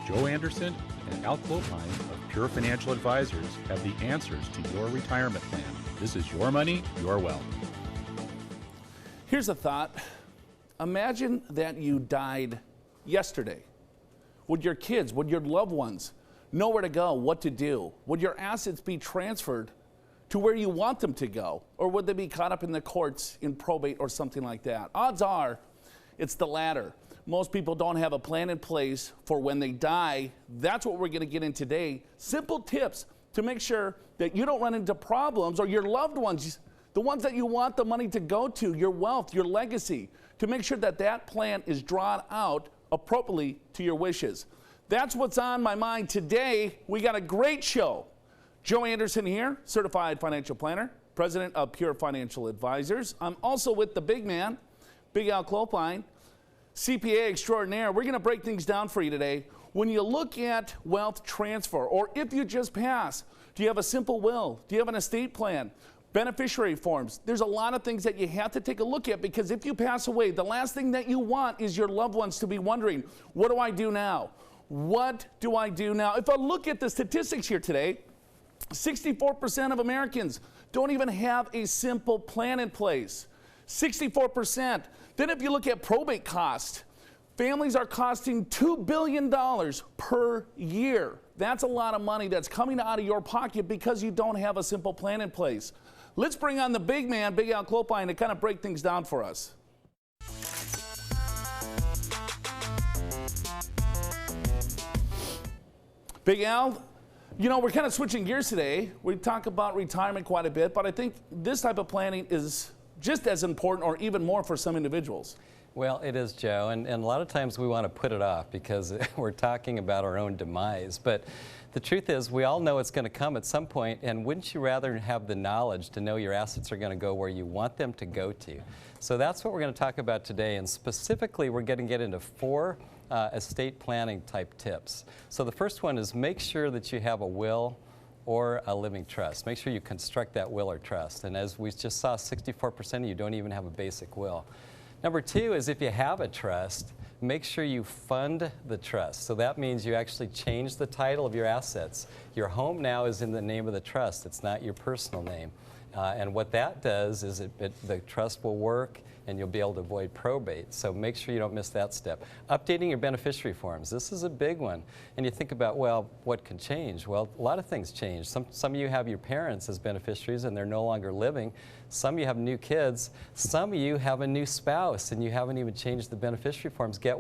Joe Anderson and Al Clopine of Pure Financial Advisors have the answers to your retirement plan. This is your money, your wealth. Here's a thought. Imagine that you died yesterday. Would your kids, would your loved ones know where to go, what to do? Would your assets be transferred to where you want them to go? Or would they be caught up in the courts in probate or something like that? Odds are it's the latter. Most people don't have a plan in place for when they die. That's what we're going to get in today. Simple tips to make sure that you don't run into problems, or your loved ones, the ones that you want the money to go to, your wealth, your legacy, to make sure that that plan is drawn out appropriately to your wishes. That's what's on my mind today. We got a great show. Joe Anderson here, certified financial planner, president of Pure Financial Advisors. I'm also with the big man, Big Al Clopine, CPA extraordinaire. We're going to break things down for you today. When you look at wealth transfer, or if you just pass, do you have a simple will? Do you have an estate plan? Beneficiary forms. There's a lot of things that you have to take a look at, because if you pass away, the last thing that you want is your loved ones to be wondering, what do I do now? What do I do now? If I look at the statistics here today, 64% of Americans don't even have a simple plan in place. 64%. Then if you look at probate cost, families are costing $2 billion per year. That's a lot of money that's coming out of your pocket because you don't have a simple plan in place. Let's bring on the big man, Big Al Clopine, to kind of break things down for us. Big Al, you know, we're kind of switching gears today. We talk about retirement quite a bit, but I think this type of planning is just as important, or even more, for some individuals. Well, it is, Joe, and a lot of times we want to put it off because we're talking about our own demise. But the truth is, we all know it's going to come at some point, and wouldn't you rather have the knowledge to know your assets are going to go where you want them to go to? So that's what we're going to talk about today, and specifically we're going to get into 4 estate planning type tips. So the first one is make sure that you have a will or a living trust. Make sure you construct that will or trust. And as we just saw, 64% of you don't even have a basic will. Number 2 is, if you have a trust, make sure you fund the trust. So that means you actually change the title of your assets. Your home now is in the name of the trust. It's not your personal name. And what that does is the trust will work, and you'll be able to avoid probate. So make sure you don't miss that step. Updating your beneficiary forms. This is a big one. And you think about, well, what can change? Well, a lot of things change. Some of you have your parents as beneficiaries and they're no longer living. Some of you have new kids. Some of you have a new spouse and you haven't even changed the beneficiary forms. Guess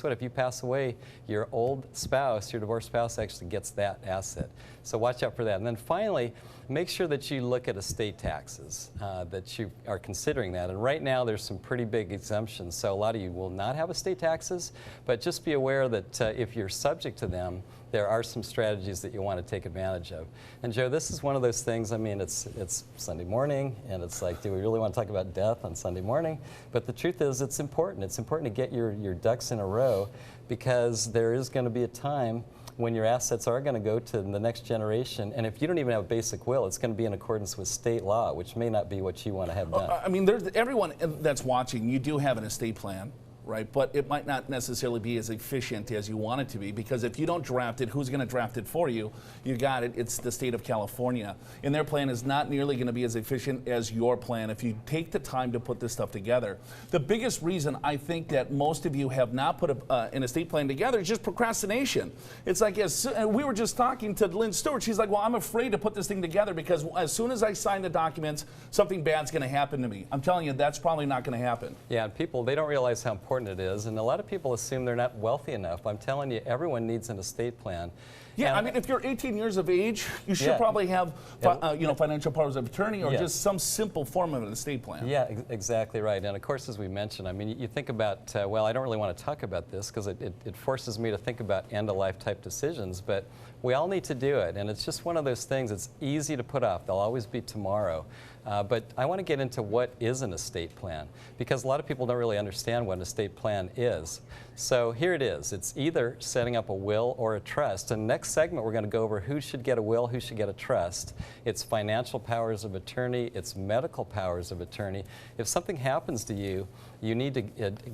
what? If you pass away, your old spouse, your divorced spouse, actually gets that asset. So watch out for that. And then finally, make sure that you look at estate taxes, that you are considering that. And right now, there's some pretty big exemptions. So a lot of you will not have estate taxes, but just be aware that if you're subject to them, there are some strategies that you want to take advantage of. And Joe, this is one of those things, I mean, it's Sunday morning, and it's like, do we really want to talk about death on Sunday morning? But the truth is, it's important. It's important to get your ducks in a row, because there is going to be a time when your assets are going to go to the next generation, and if you don't even have a basic will, it's going to be in accordance with state law, which may not be what you want to have done. I mean, everyone that's watching, you do have an estate plan, right? But it might not necessarily be as efficient as you want it to be, because if you don't draft it, who's going to draft it for you? You got it. It's the state of California, and their plan is not nearly going to be as efficient as your plan if you take the time to put this stuff together. The biggest reason I think that most of you have not put an estate plan together is just procrastination. It's like, we were just talking to Lynn Stewart. She's like, well, I'm afraid to put this thing together because as soon as I sign the documents, something bad's going to happen to me. I'm telling you, that's probably not going to happen. Yeah, and people, they don't realize how important it is, and a lot of people assume they're not wealthy enough. I'm telling you, everyone needs an estate plan. Yeah, I mean, if you're 18 years of age, you should probably have financial powers of attorney, or just some simple form of an estate plan. Yeah, exactly right. And of course, as we mentioned, I mean, you think about, well, I don't really want to talk about this because it forces me to think about end-of-life type decisions, but we all need to do it. And it's just one of those things. It's easy to put off. There'll always be tomorrow. But I want to get into what is an estate plan, because a lot of people don't really understand what an estate plan is. So here it is. It's either setting up a will or a trust. And next segment, we're going to go over who should get a will, who should get a trust. It's financial powers of attorney. It's medical powers of attorney. If something happens to you you need to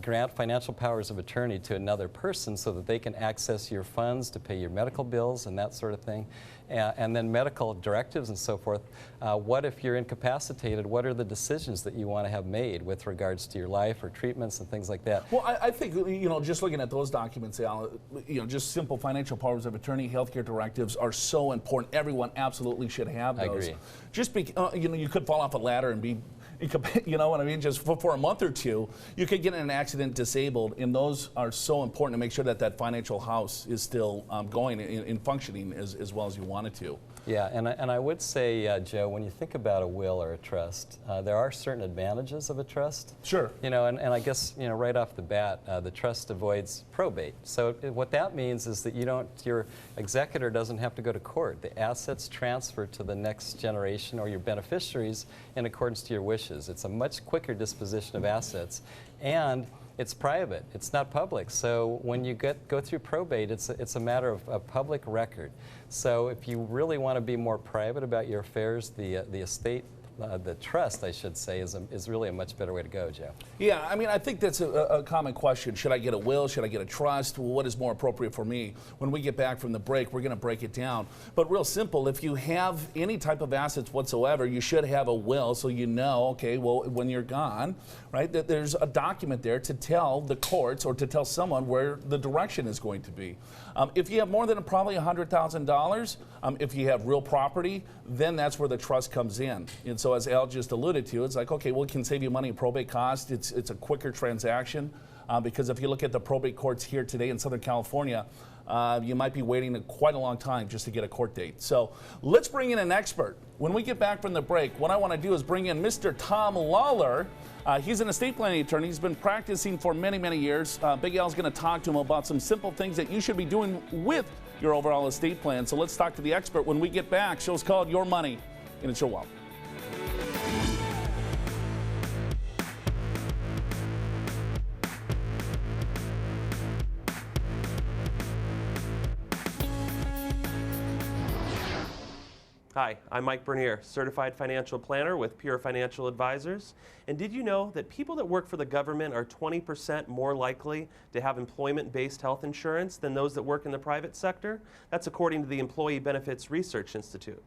grant financial powers of attorney to another person so that they can access your funds to pay your medical bills and that sort of thing. And then medical directives and so forth. What if you're incapacitated? What are the decisions that you want to have made with regards to your life or treatments and things like that? Well, I think, you know, just looking at those documents, Al, you know, just simple financial powers of attorney, healthcare directives are so important. Everyone absolutely should have those. I agree. Just you know, you could fall off a ladder and be, you know what I mean, just for a month or two, you could get in an accident disabled, and those are so important to make sure that that financial house is still going and functioning as well as you want it to. Yeah, and I would say, Joe, when you think about a will or a trust, there are certain advantages of a trust. Sure. You know, and I guess, you know, right off the bat, the trust avoids probate. So what that means is that your executor doesn't have to go to court. The assets transfer to the next generation or your beneficiaries in accordance to your wishes. It's a much quicker disposition of assets, and it's private. It's not public. So when you go through probate, it's a matter of public record. So if you really want to be more private about your affairs, the estate, the trust, I should say, is really a much better way to go, Joe. Yeah, I mean, I think that's a common question. Should I get a will? Should I get a trust? Well, what is more appropriate for me? When we get back from the break, we're going to break it down. But real simple, if you have any type of assets whatsoever, you should have a will so you know, okay, well, when you're gone, right, that there's a document there to tell the courts or to tell someone where the direction is going to be. If you have more than probably $100,000, if you have real property, then that's where the trust comes in. And so as Al just alluded to, it's like, okay, well, it can save you money in probate costs. It's a quicker transaction because if you look at the probate courts here today in Southern California, you might be waiting quite a long time just to get a court date. So let's bring in an expert. When we get back from the break, what I want to do is bring in Mr. Tom Lawler. He's an estate planning attorney. He's been practicing for many, many years. Big Al's going to talk to him about some simple things that you should be doing with your overall estate plan. So let's talk to the expert when we get back. Show's called Your Money, and it's Your Wealth. Hi, I'm Mike Bernier, Certified Financial Planner with Pure Financial Advisors. And did you know that people that work for the government are 20% more likely to have employment-based health insurance than those that work in the private sector? That's according to the Employee Benefits Research Institute.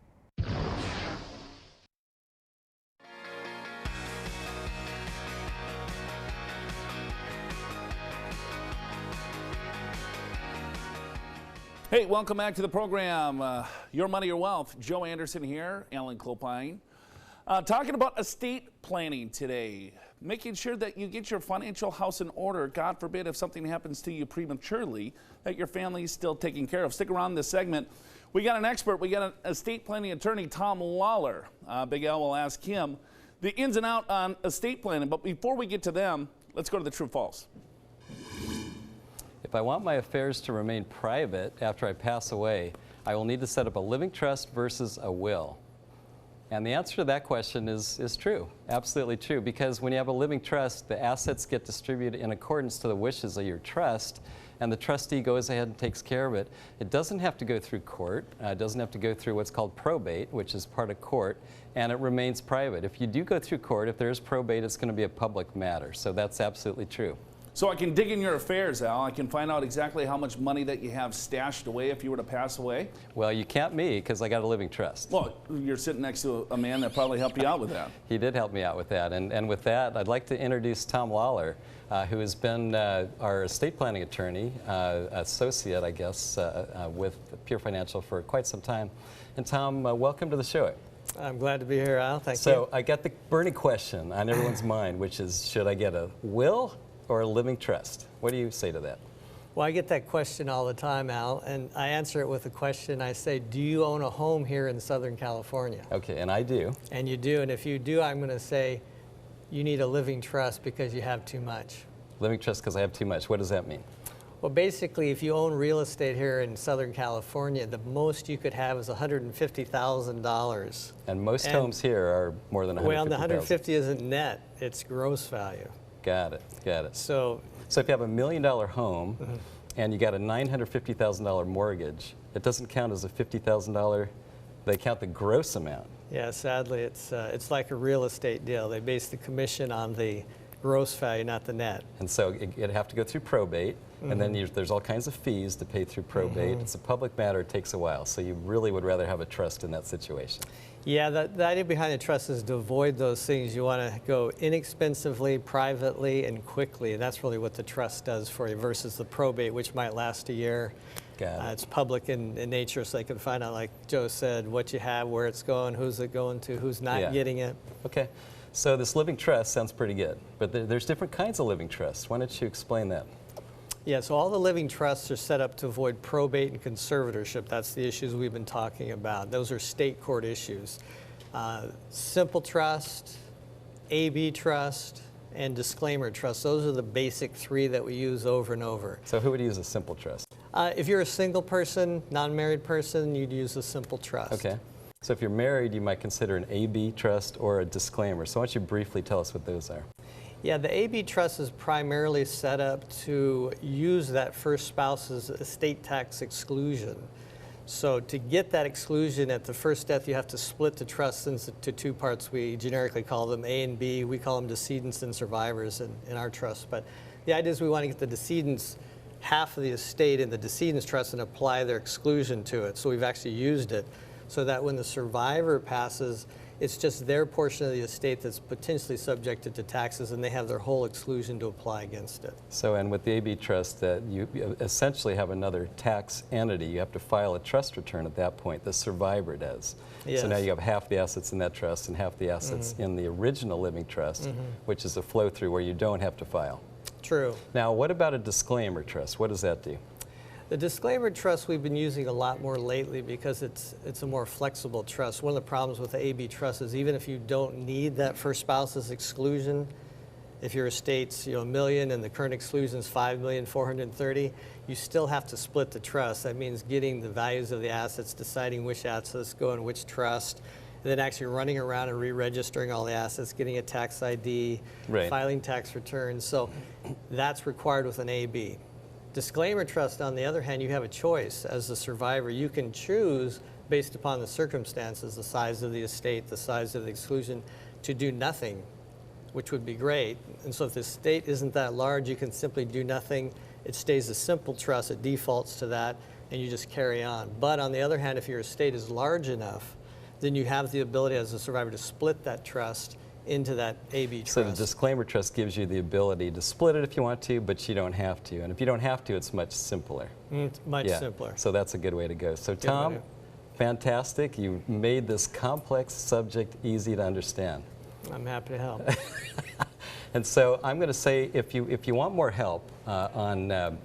Hey, welcome back to the program. Your Money, Your Wealth. Joe Anderson here, Alan Clopine. Talking about estate planning today. Making sure that you get your financial house in order. God forbid if something happens to you prematurely, that your family is still taken care of. Stick around this segment. We got an expert. We got an estate planning attorney, Tom Lawler. Big Al will ask him the ins and outs on estate planning. But before we get to them, let's go to the true false. If I want my affairs to remain private after I pass away, I will need to set up a living trust versus a will. And the answer to that question is true, absolutely true, because when you have a living trust, the assets get distributed in accordance to the wishes of your trust, and the trustee goes ahead and takes care of it. It doesn't have to go through court. It doesn't have to go through what's called probate, which is part of court, and it remains private. If you do go through court, if there is probate, it's going to be a public matter, so that's absolutely true. So I can dig in your affairs, Al. I can find out exactly how much money that you have stashed away if you were to pass away. Well, you can't me because I got a living trust. Well, you're sitting next to a man that probably helped you out with that. He did help me out with that. And with that, I'd like to introduce Tom Lawler, who has been our estate planning attorney, associate, I guess, with Pure Financial for quite some time. And Tom, welcome to the show. I'm glad to be here, Al. Thank you. So I got the burning question on everyone's mind, which is, should I get a will or a living trust? What do you say to that? Well, I get that question all the time, Al, and I answer it with a question. I say, do you own a home here in Southern California? Okay, and I do. And you do, and if you do, I'm going to say you need a living trust because you have too much. Living trust because I have too much. What does that mean? Well, basically, if you own real estate here in Southern California, the most you could have is $150,000. And most homes here are more than $150,000. Well, the 150 isn't net, it's gross value. Got it, got it. So if you have $1 million home and you got a $950,000 mortgage, it doesn't count as a $50,000, they count the gross amount. yeah, sadly, it's like a real estate deal. They base the commission on the gross value, not the net. And so it'd have to go through probate, and then there's all kinds of fees to pay through probate. It's a public matter, it takes a while, so you really would rather have a trust in that situation. Yeah, the idea behind the trust is to avoid those things. You want to go inexpensively, privately, and quickly. That's really what the trust does for you versus the probate, which might last a year. It's public in nature, so they can find out, like Joe said, what you have, where it's going, who's it going to, who's not getting it. Okay, so this living trust sounds pretty good, but there's different kinds of living trusts. Why don't you explain that? Yeah, so all the living trusts are set up to avoid probate and conservatorship. That's the issues we've been talking about. Those are state court issues. Simple trust, AB trust, and disclaimer trust. Those are the basic three that we use over and over. So who would use a simple trust? If you're a single person, non-married person, you'd use a simple trust. Okay. So if you're married, you might consider an AB trust or a disclaimer. So why don't you briefly tell us what those are? Yeah, the AB trust is primarily set up to use that first spouse's estate tax exclusion. So to get that exclusion at the first death, you have to split the trust into two parts. We generically call them A and B. We call them decedents and survivors in our trust. But the idea is we want to get the decedents half of the estate in the decedents trust and apply their exclusion to it. So we've actually used it so that when the survivor passes, it's just their portion of the estate that's potentially subjected to taxes, and they have their whole exclusion to apply against it. So, and with the AB trust, you essentially have another tax entity. You have to file a trust return at that point. The survivor does. Yes. So now you have half the assets in that trust and half the assets in the original living trust, which is a flow-through where you don't have to file. True. Now, what about a disclaimer trust? What does that do? The disclaimer trust we've been using a lot more lately because it's a more flexible trust. One of the problems with the AB trust is even if you don't need that first spouse's exclusion, if your estate's $1 million and the current exclusion is $5,430,000, you still have to split the trust. That means getting the values of the assets, deciding which assets go in which trust, and then actually running around and re-registering all the assets, getting a tax ID, filing tax returns. So that's required with an AB. Disclaimer trust, on the other hand, you have a choice as the survivor. You can choose, based upon the circumstances, the size of the estate, the size of the exclusion, to do nothing, which would be great. And so if the estate isn't that large, you can simply do nothing. It stays a simple trust, it defaults to that, and you just carry on. But on the other hand, if your estate is large enough, then you have the ability as a survivor to split that trust into that AB trust. So the disclaimer trust gives you the ability to split it if you want to, but you don't have to. And if you don't have to, it's much simpler. Much simpler. So that's a good way to go. So Tom, fantastic. You made this complex subject easy to understand. I'm happy to help. And so I'm going to say, if you want more help on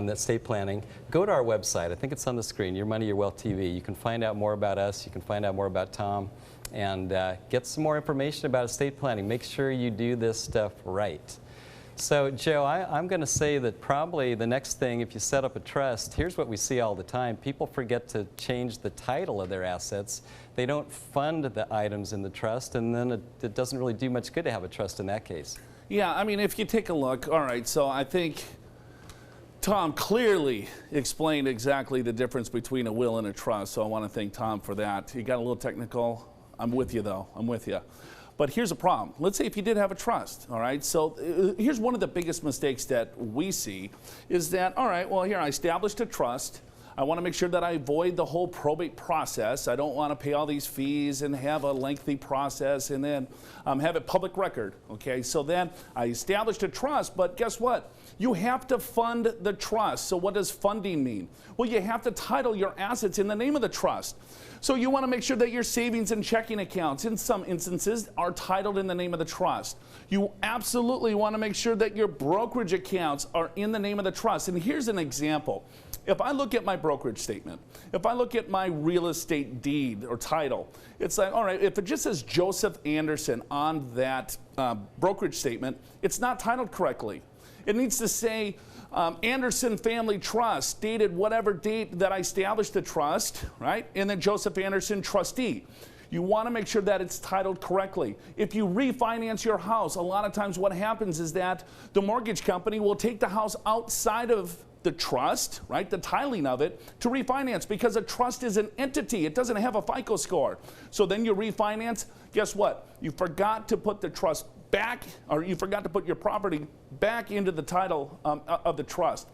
estate planning, go to our website. I think it's on the screen, Your Money, Your Wealth TV. You can find out more about us. You can find out more about Tom, and get some more information about estate planning. Make sure you do this stuff right. So, Joe, I'm going to say that probably the next thing, if you set up a trust, here's what we see all the time. People forget to change the title of their assets. They don't fund the items in the trust, and then it doesn't really do much good to have a trust in that case. Yeah, I mean, if you take a look, all right, so I think Tom clearly explained exactly the difference between a will and a trust, so I want to thank Tom for that. He got a little technical. I'm with you, though. I'm with you. But here's a problem. Let's say if you did have a trust, all right? So here's one of the biggest mistakes that we see is that, all right, well, here I established a trust. I want to make sure that I avoid the whole probate process. I don't want to pay all these fees and have a lengthy process and then have it public record, okay? So then I established a trust, but guess what? You have to fund the trust. So what does funding mean? Well, you have to title your assets in the name of the trust. So you want to make sure that your savings and checking accounts, in some instances, are titled in the name of the trust. You absolutely want to make sure that your brokerage accounts are in the name of the trust. And here's an example. If I look at my brokerage statement, if I look at my real estate deed or title, it's like, all right, if it just says Joseph Anderson on that brokerage statement, it's not titled correctly. It needs to say Anderson Family Trust, dated whatever date that I established the trust, right? And then Joseph Anderson Trustee. You want to make sure that it's titled correctly. If you refinance your house, a lot of times what happens is that the mortgage company will take the house outside of the trust, right, the titling of it, to refinance because a trust is an entity. It doesn't have a FICO score. So then you refinance, guess what? You forgot to put the trust back, or you forgot to put your property back into the title of the trust.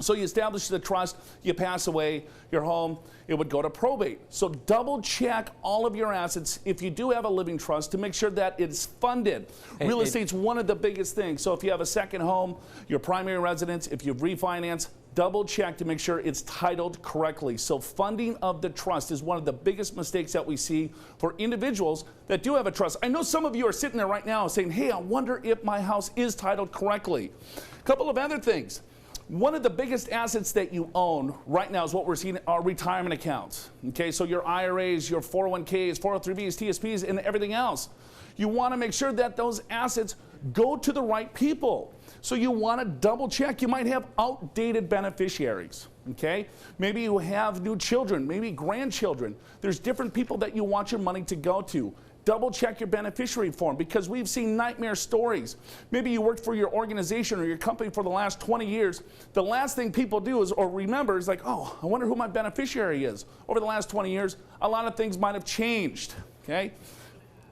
So you establish the trust, you pass away, your home, it would go to probate. So double check all of your assets if you do have a living trust to make sure that it's funded. Real estate's one of the biggest things. So if you have a second home, your primary residence, if you've refinanced, double check to make sure it's titled correctly. So funding of the trust is one of the biggest mistakes that we see for individuals that do have a trust. I know some of you are sitting there right now saying, hey, I wonder if my house is titled correctly. A couple of other things. One of the biggest assets that you own right now is what we're seeing are retirement accounts. Okay, so your IRAs, your 401ks, 403bs, TSPs, and everything else. You want to make sure that those assets go to the right people. So you want to double check. You might have outdated beneficiaries. Okay, maybe you have new children, maybe grandchildren. There's different people that you want your money to go to. Double check your beneficiary form, because we've seen nightmare stories. Maybe you worked for your organization or your company for the last 20 years. The last thing people do is, or remember, is like, oh, I wonder who my beneficiary is. Over the last 20 years, a lot of things might have changed. Okay?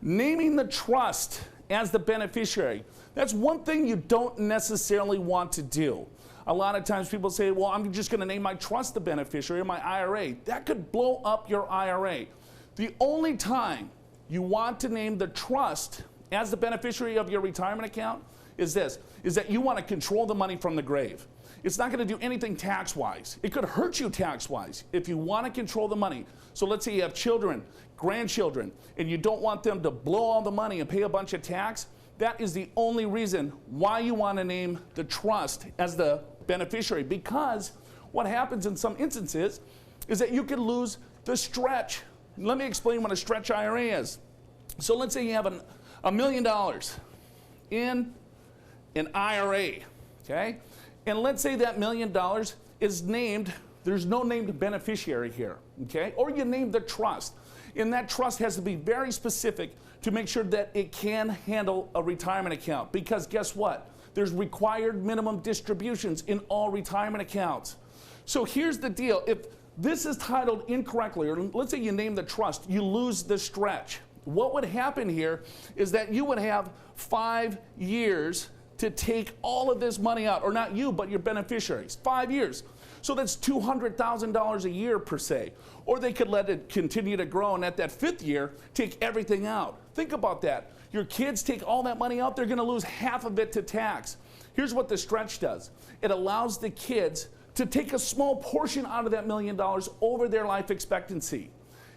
Naming the trust as the beneficiary, that's one thing you don't necessarily want to do. A lot of times people say, well, I'm just going to name my trust the beneficiary of my IRA. That could blow up your IRA. The only time you want to name the trust as the beneficiary of your retirement account is that you want to control the money from the grave. It's not going to do anything tax-wise. It could hurt you tax-wise if you want to control the money. So let's say you have children, grandchildren, and you don't want them to blow all the money and pay a bunch of tax. That is the only reason why you want to name the trust as the beneficiary, because what happens in some instances is that you could lose the stretch. Let me explain what a stretch IRA is. So let's say you have $1 million in an IRA, okay? And let's say that $1 million is named, there's no named beneficiary here, okay? Or you name the trust. And that trust has to be very specific to make sure that it can handle a retirement account. Because guess what? There's required minimum distributions in all retirement accounts. So here's the deal. If this is titled incorrectly, or let's say you name the trust, you lose the stretch. What would happen here is that you would have 5 years to take all of this money out, or not you, but your beneficiaries, 5 years. So that's $200,000 a year per se. Or they could let it continue to grow, and at that 5th year, take everything out. Think about that. Your kids take all that money out, they're gonna lose half of it to tax. Here's what the stretch does. It allows the kids to take a small portion out of that $1 million over their life expectancy.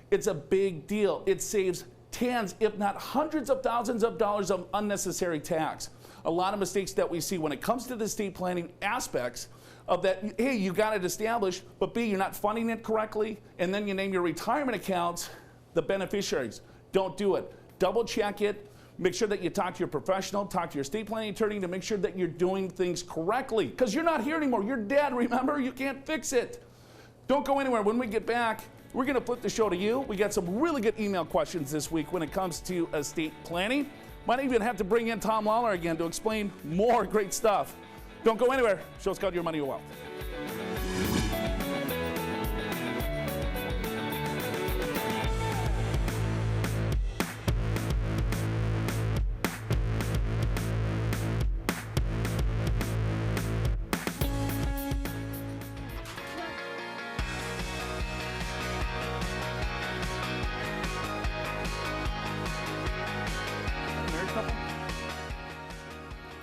It's a big deal. It saves tens, if not hundreds of thousands of dollars of unnecessary tax. A lot of mistakes that we see when it comes to the estate planning aspects of that, hey, you got it established, but B, you're not funding it correctly, and then you name your retirement accounts the beneficiaries. Don't do it. Double check it. Make sure that you talk to your professional, talk to your estate planning attorney to make sure that you're doing things correctly. Because you're not here anymore. You're dead, remember? You can't fix it. Don't go anywhere. When we get back, we're going to flip the show to you. We got some really good email questions this week when it comes to estate planning. Might even have to bring in Tom Lawler again to explain more great stuff. Don't go anywhere. Show's called Your Money, Your Wealth.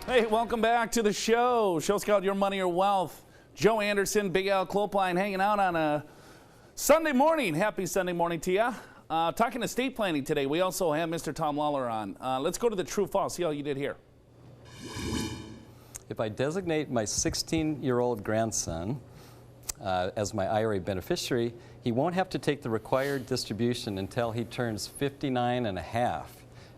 Hey, welcome back to the show. Show's called Your Money, Your Wealth. Joe Anderson, Big Al Clopine hanging out on a Sunday morning. Happy Sunday morning to you. Talking estate planning today. We also have Mr. Tom Lawler on. Let's go to the true false. See how you did here. If I designate my 16-year-old grandson as my IRA beneficiary, he won't have to take the required distribution until he turns 59 and a half.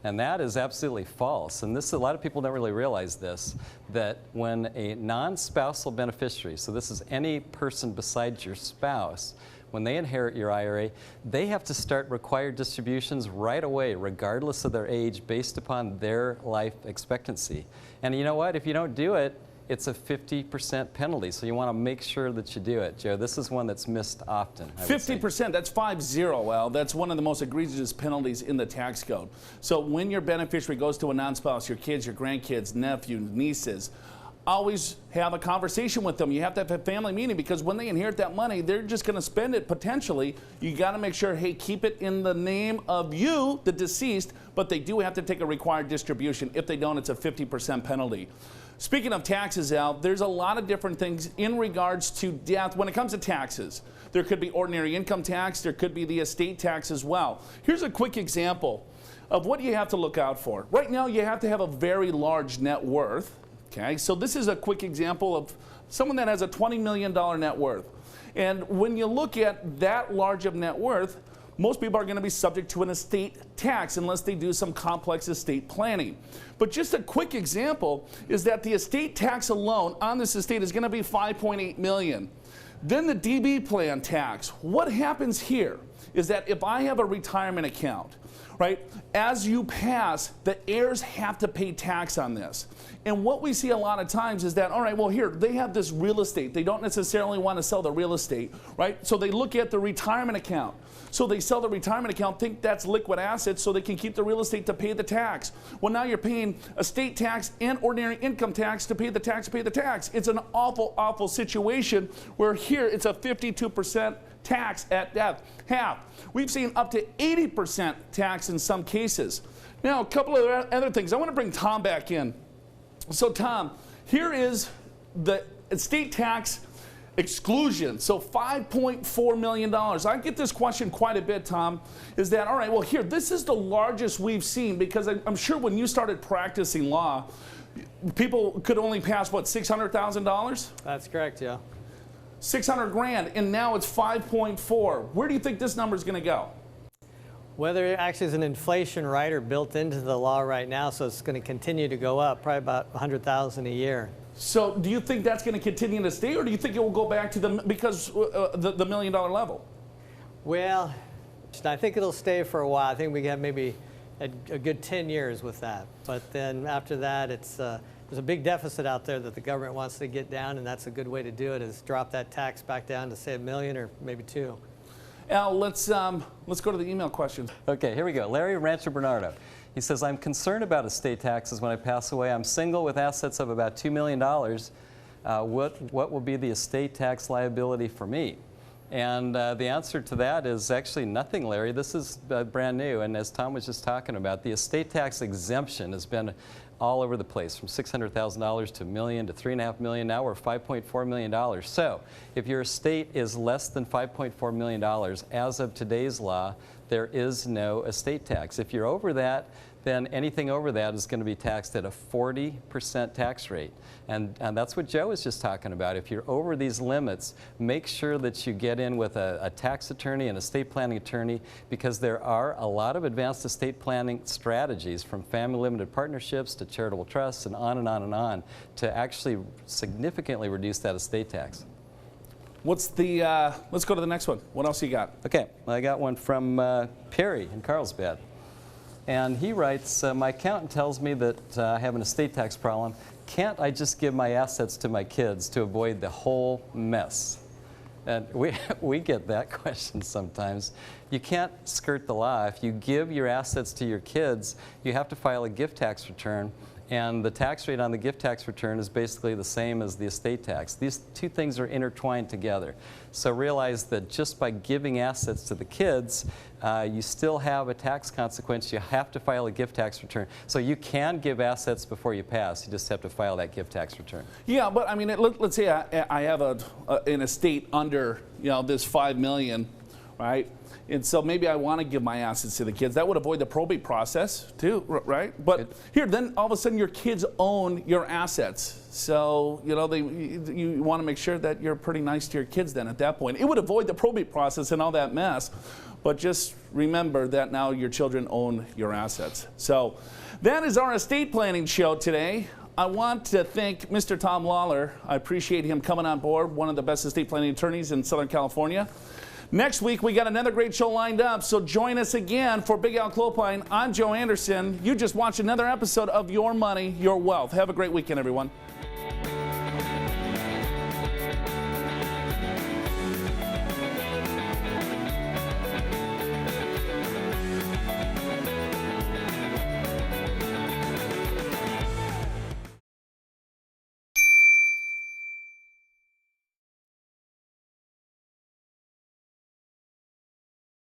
And that is absolutely false. And this, a lot of people don't really realize this, that when a non-spousal beneficiary, so this is any person besides your spouse, when they inherit your IRA, they have to start required distributions right away, regardless of their age, based upon their life expectancy. And you know what? If you don't do it, it's a 50% penalty. So you want to make sure that you do it. Joe, this is one that's missed often. 50%, that's 50, Al. That's one of the most egregious penalties in the tax code. So when your beneficiary goes to a non-spouse, your kids, your grandkids, nephews, nieces, always have a conversation with them. You have to have a family meeting, because when they inherit that money, they're just going to spend it potentially. You got to make sure, hey, keep it in the name of you, the deceased, but they do have to take a required distribution. If they don't, it's a 50% penalty. Speaking of taxes, Al, there's a lot of different things in regards to death when it comes to taxes. There could be ordinary income tax. There could be the estate tax as well. Here's a quick example of what you have to look out for. Right now, you have to have a very large net worth. Okay, so this is a quick example of someone that has a $20 million net worth. And when you look at that large of net worth, most people are going to be subject to an estate tax unless they do some complex estate planning. But just a quick example is that the estate tax alone on this estate is going to be $5.8 million. Then the DB plan tax. What happens here is that if I have a retirement account, right, as you pass, the heirs have to pay tax on this. And what we see a lot of times is that, all right, well, here, they have this real estate. They don't necessarily want to sell the real estate, right? So they look at the retirement account. So they sell the retirement account, think that's liquid assets, so they can keep the real estate to pay the tax. Well, now you're paying estate tax and ordinary income tax to pay the tax, It's an awful, awful situation where here it's a 52% tax at death, half. We've seen up to 80% tax in some cases. Now, a couple of other things. I want to bring Tom back in. So Tom, here is the estate tax exclusion. So $5.4 million. I get this question quite a bit, Tom, is that, all right, well, here, this is the largest we've seen, because I'm sure when you started practicing law, people could only pass, what, $600,000? That's correct, yeah. 600 grand, and now it's 5.4. Where do you think this number is going to go? Whether it actually is an inflation rider built into the law right now, so it's going to continue to go up, probably about $100,000 a year. So do you think that's going to continue to stay, or do you think it will go back to the $1 million level? Well, I think it'll stay for a while. I think we have maybe a good 10 years with that. But then after that, it's there's a big deficit out there that the government wants to get down, and that's a good way to do it, is drop that tax back down to, say, $1 million or maybe $2 million. Al, let's go to the email questions. Okay, here we go. Larry Rancho Bernardo. He says, I'm concerned about estate taxes when I pass away. I'm single with assets of about $2 million. What will be the estate tax liability for me? And the answer to that is actually nothing, Larry. This is brand new. And as Tom was just talking about, the estate tax exemption has been all over the place, from $600,000 to $1 million to $3.5 million. Now we're $5.4 million. So if your estate is less than $5.4 million, as of today's law, there is no estate tax. If you're over that, then anything over that is going to be taxed at a 40% tax rate. And that's what Joe was just talking about. If you're over these limits, make sure that you get in with a tax attorney, an estate planning attorney, because there are a lot of advanced estate planning strategies, from family limited partnerships to charitable trusts and on and on and on, to actually significantly reduce that estate tax. What's the, let's go to the next one. What else you got? Okay, I got one from Perry in Carlsbad. And he writes, my accountant tells me that I have an estate tax problem. Can't I just give my assets to my kids to avoid the whole mess? And we get that question sometimes. You can't skirt the law. If you give your assets to your kids, you have to file a gift tax return. And the tax rate on the gift tax return is basically the same as the estate tax. These two things are intertwined together. So realize that just by giving assets to the kids, you still have a tax consequence. You have to file a gift tax return. So you can give assets before you pass. You just have to file that gift tax return. Yeah, but I mean, let's say I have an estate under, this $5 million, right? And so maybe I want to give my assets to the kids. That would avoid the probate process too, right? But here, then all of a sudden your kids own your assets. So, you want to make sure that you're pretty nice to your kids then at that point. It would avoid the probate process and all that mess. But just remember that now your children own your assets. So that is our estate planning show today. I want to thank Mr. Tom Lawler. I appreciate him coming on board, one of the best estate planning attorneys in Southern California. Next week, we got another great show lined up, so join us again for Big Al Clopine. I'm Joe Anderson. You just watched another episode of Your Money, Your Wealth. Have a great weekend, everyone.